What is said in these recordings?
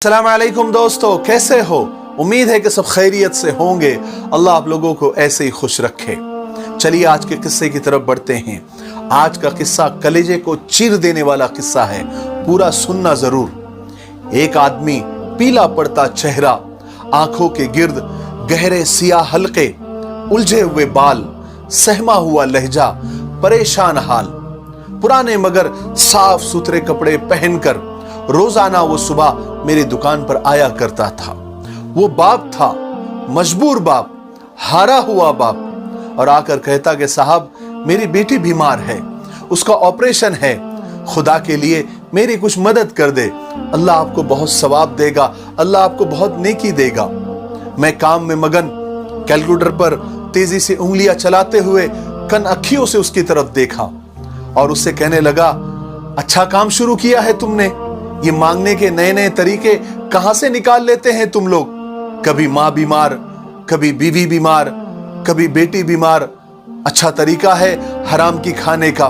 अस्सलाम वालेकुम दोस्तों, कैसे हो? उम्मीद है कि सब खैरियत से होंगे। अल्लाह आप लोगों को ऐसे ही खुश रखे। चलिए आज के किस्से की तरफ बढ़ते हैं। आज का किस्सा कलेजे को चीर देने वाला किस्सा है, पूरा सुनना जरूर। एक आदमी, पीला पड़ता चेहरा, आंखों के गिर्द गहरे सियाह हल्के, उलझे हुए बाल, सहमा हुआ लहजा, परेशान हाल। पुराने मगर साफ सुथरे कपड़े पहनकर रोजाना वो सुबह मेरी दुकान पर आया करता था। वो बाप था, मजबूर बाप, हारा हुआ बाप, और आकर कहता कि साहब मेरी बेटी बीमार है, उसका ऑपरेशन है, खुदा के लिए मेरी कुछ मदद कर दे, अल्लाह आपको बहुत सवाब देगा, अल्लाह आपको बहुत नेकी देगा। मैं काम में मगन, कैलकुलेटर पर तेजी से उंगलियां चलाते हुए कन अखियों से उसकी तरफ देखा और उससे कहने लगा, अच्छा काम शुरू किया है तुमने। ये मांगने के नए नए तरीके कहां से निकाल लेते हैं तुम लोग? कभी माँ बीमार, कभी बीवी बीमार, कभी बेटी बीमार। अच्छा तरीका है हराम की खाने का।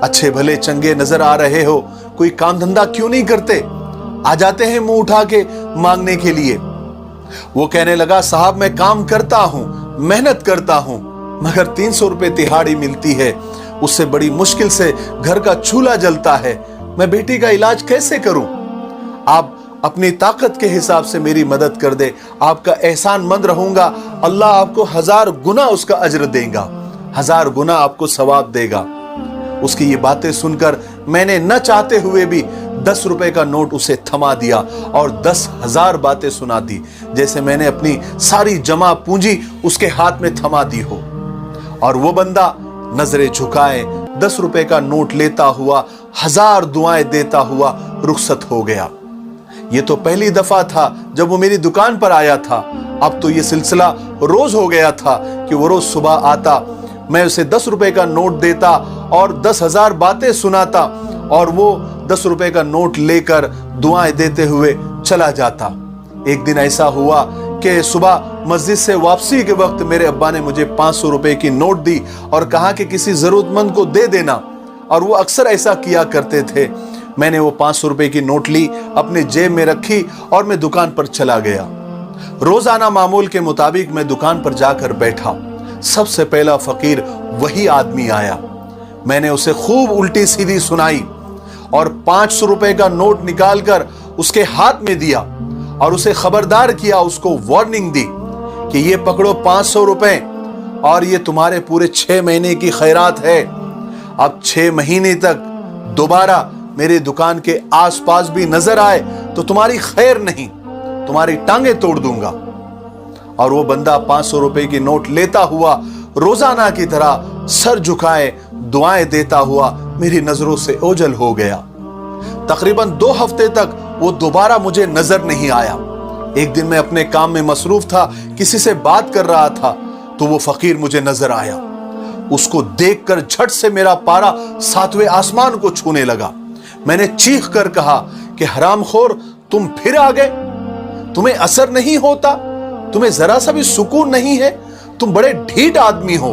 अच्छे भले चंगे नजर आ रहे हो, कोई काम धंधा क्यों नहीं करते? आ जाते हैं मुंह उठा के मांगने के लिए। वो कहने लगा, साहब मैं काम करता हूं, मेहनत करता हूं, मगर 300 रुपए तिहाड़ी मिलती है, उससे बड़ी मुश्किल से घर का चूल्हा जलता है, मैं बेटी का इलाज कैसे करूं? आप अपनी ताकत के हिसाब से मेरी मदद कर दे, आपका एहसान मंद रहूंगा, अल्लाह आपको 1000 गुना उसका अज्र देगा, 1000 गुना आपको सवाब देगा। उसकी ये बातें सुनकर मैंने न चाहते हुए भी 10 रुपए का नोट उसे थमा दिया और 10,000 बातें सुना दी, जैसे मैंने अपनी सारी जमा पूंजी उसके हाथ में थमा दी हो। और वो बंदा नजरें झुकाए 10 रुपए का नोट लेता हुआ, 1000 दुआएं देता हुआ रुखसत हो गया। ये तो पहली दफा था जब वो मेरी दुकान पर आया था। अब तो ये सिलसिला रोज हो गया था कि वो रोज सुबह आता, मैं उसे 10 रुपए का नोट देता और 10,000 बातें सुनाता और वो 10 रुपए का नोट लेकर दुआएं देते हुए चला जाता। एक दिन ऐसा हुआ कि सुबह मस्जिद से वापसी के वक्त मेरे अब्बा ने मुझे 500 रुपए की नोट दी और कहा कि किसी जरूरतमंद को दे देना, और वो अक्सर ऐसा किया करते थे। मैंने वो 500 रुपए की नोट ली, अपने जेब में रखी और मैं दुकान पर चला गया। रोजाना मामूल के मुताबिक मैं दुकान पर जाकर बैठा। सबसे पहला फकीर वही आदमी आया। मैंने उसे खूब उल्टी सीधी सुनाई और 500 रुपए का नोट निकालकर उसके हाथ में दिया और उसे खबरदार किया, उसको वार्निंग दी कि ये पकड़ो 500 रुपए और ये तुम्हारे पूरे 6 महीने की खैरात है। अब 6 महीने तक दोबारा मेरी दुकान के आसपास भी नजर आए तो तुम्हारी खैर नहीं, तुम्हारी टांगे तोड़ दूंगा। और वो बंदा 500 रुपए की नोट लेता हुआ रोजाना की तरह सर झुकाए दुआएं देता हुआ मेरी नजरों से ओझल हो गया। तकरीबन 2 हफ्ते तक वो दोबारा मुझे नजर नहीं आया। एक दिन मैं अपने काम में मसरूफ था, किसी से बात कर रहा था तो वो फकीर मुझे नजर आया। उसको देखकर झट से मेरा पारा 7वें आसमान को छूने लगा। मैंने चीख कर कहा कि हरामखोर, तुम फिर आ गए? तुम्हें असर नहीं होता? तुम्हें जरा सा भी सुकून नहीं है? तुम बड़े ढीठ आदमी हो।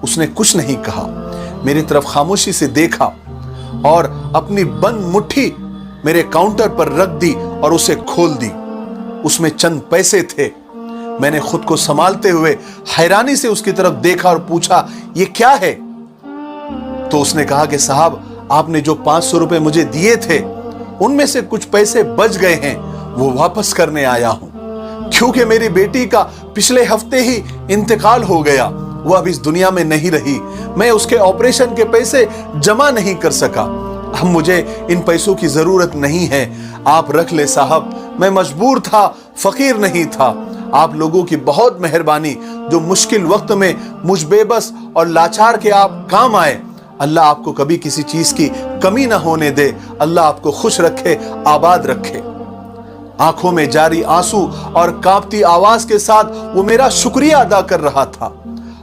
उसने कुछ नहीं कहा, मेरी तरफ खामोशी से देखा और अपनी बंद मुट्ठी मेरे काउंटर पर रख दी और उसे खोल दी। उसमें चंद पैसे थे। मैंने खुद को संभालते हुए हैरानी से उसकी तरफ देखा और पूछा, ये क्या है? तो उसने कहा कि साहब, आपने जो 500 रुपए मुझे दिए थे उनमें से कुछ पैसे बच गए हैं, वो वापस करने आया हूं, क्योंकि मेरी बेटी का पिछले हफ्ते ही इंतकाल हो गया, वो अब इस दुनिया में नहीं रही। मैं उसके ऑपरेशन के पैसे जमा नहीं कर सका। अब मुझे इन पैसों की जरूरत नहीं है, आप रख ले साहब, मैं मजबूर था, फकीर नहीं था। आप लोगों की बहुत मेहरबानी, जो मुश्किल वक्त में मुझ बेबस और लाचार के आप काम आए। अल्लाह आपको कभी किसी चीज की कमी ना होने दे, अल्लाह आपको खुश रखे, आबाद रखे। आंखों में जारी आंसू और कांपती आवाज के साथ वो मेरा शुक्रिया अदा कर रहा था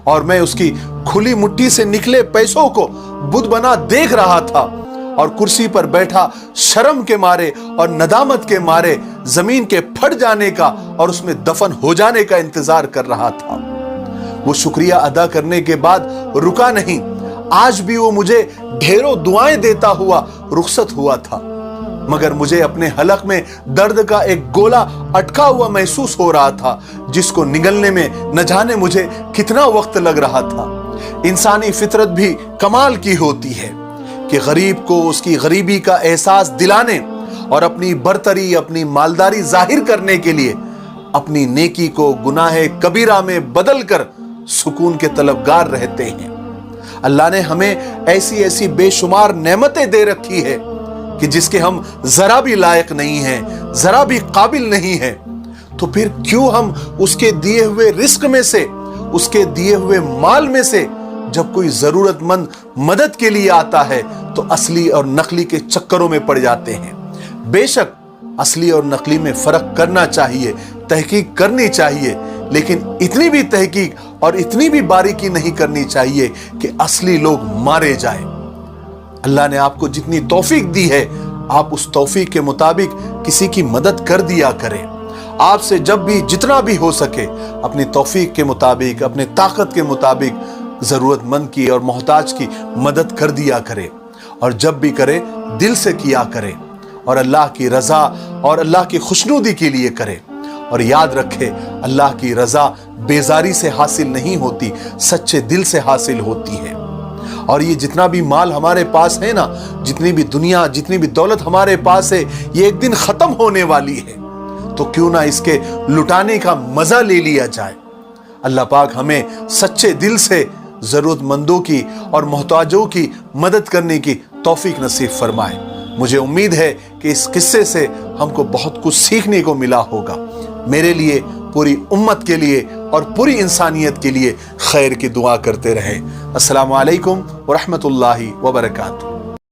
और मैं उसकी खुली मुट्ठी से निकले पैसों को बुत बना देख रहा था और कुर्सी पर बैठा शर्म के मारे और नदामत के मारे जमीन के फट जाने का और उसमें दफन हो जाने का इंतजार कर रहा था। वो शुक्रिया अदा करने के बाद रुका नहीं, आज भी वो मुझे ढेरों दुआएं देता हुआ रुखसत हुआ था। मगर मुझे अपने हलक में दर्द का एक गोला अटका हुआ महसूस हो रहा था, जिसको निगलने में न जाने मुझे कितना वक्त लग रहा था। इंसानी फितरत भी कमाल की होती है कि गरीब को उसकी गरीबी का एहसास दिलाने और अपनी बरतरी, अपनी मालदारी जाहिर करने के लिए अपनी नेकी को गुनाह कबीरा में बदल कर सुकून के तलबगार रहते हैं। अल्लाह ने हमें ऐसी ऐसी बेशुमार नेमतें दे रखी है कि जिसके हम जरा भी लायक नहीं हैं, जरा भी काबिल नहीं हैं, तो फिर क्यों हम उसके दिए हुए रिस्क में से, उसके दिए हुए माल में से जब कोई जरूरतमंद मदद के लिए आता है तो असली और नकली के चक्करों में पड़ जाते हैं। बेशक असली और नकली में फर्क करना चाहिए, तहकीक करनी चाहिए, लेकिन इतनी भी तहकीक और इतनी भी बारीकी नहीं करनी चाहिए कि असली लोग मारे जाएं। अल्लाह ने आपको जितनी तौफीक दी है, आप उस तौफीक के मुताबिक किसी की मदद कर दिया करें। आपसे जब भी जितना भी हो सके अपनी तौफीक के मुताबिक, अपने ताकत के मुताबिक जरूरतमंद की और मोहताज की मदद कर दिया करें, और जब भी करें दिल से किया करें और अल्लाह की रजा और अल्लाह की खुशनुदी के लिए करें। और याद रखें, अल्लाह की रजा बेजारी से हासिल नहीं होती, सच्चे दिल से हासिल होती है। और ये जितना भी माल हमारे पास है ना, जितनी भी दुनिया, जितनी भी दौलत हमारे पास है, ये एक दिन खत्म होने वाली है, तो क्यों ना इसके लुटाने का मजा ले लिया जाए। अल्लाह पाक हमें सच्चे दिल से जरूरतमंदों की और मोहताजों की मदद करने की तौफीक नसीब फरमाए। मुझे उम्मीद है कि इस किस्से से हमको बहुत कुछ सीखने को मिला होगा। मेरे लिए, पूरी उम्मत के लिए और पूरी इंसानियत के लिए खैर की दुआ करते रहें। अस्सलामु अलैकुम व रहमतुल्लाहि व बरकातुहू।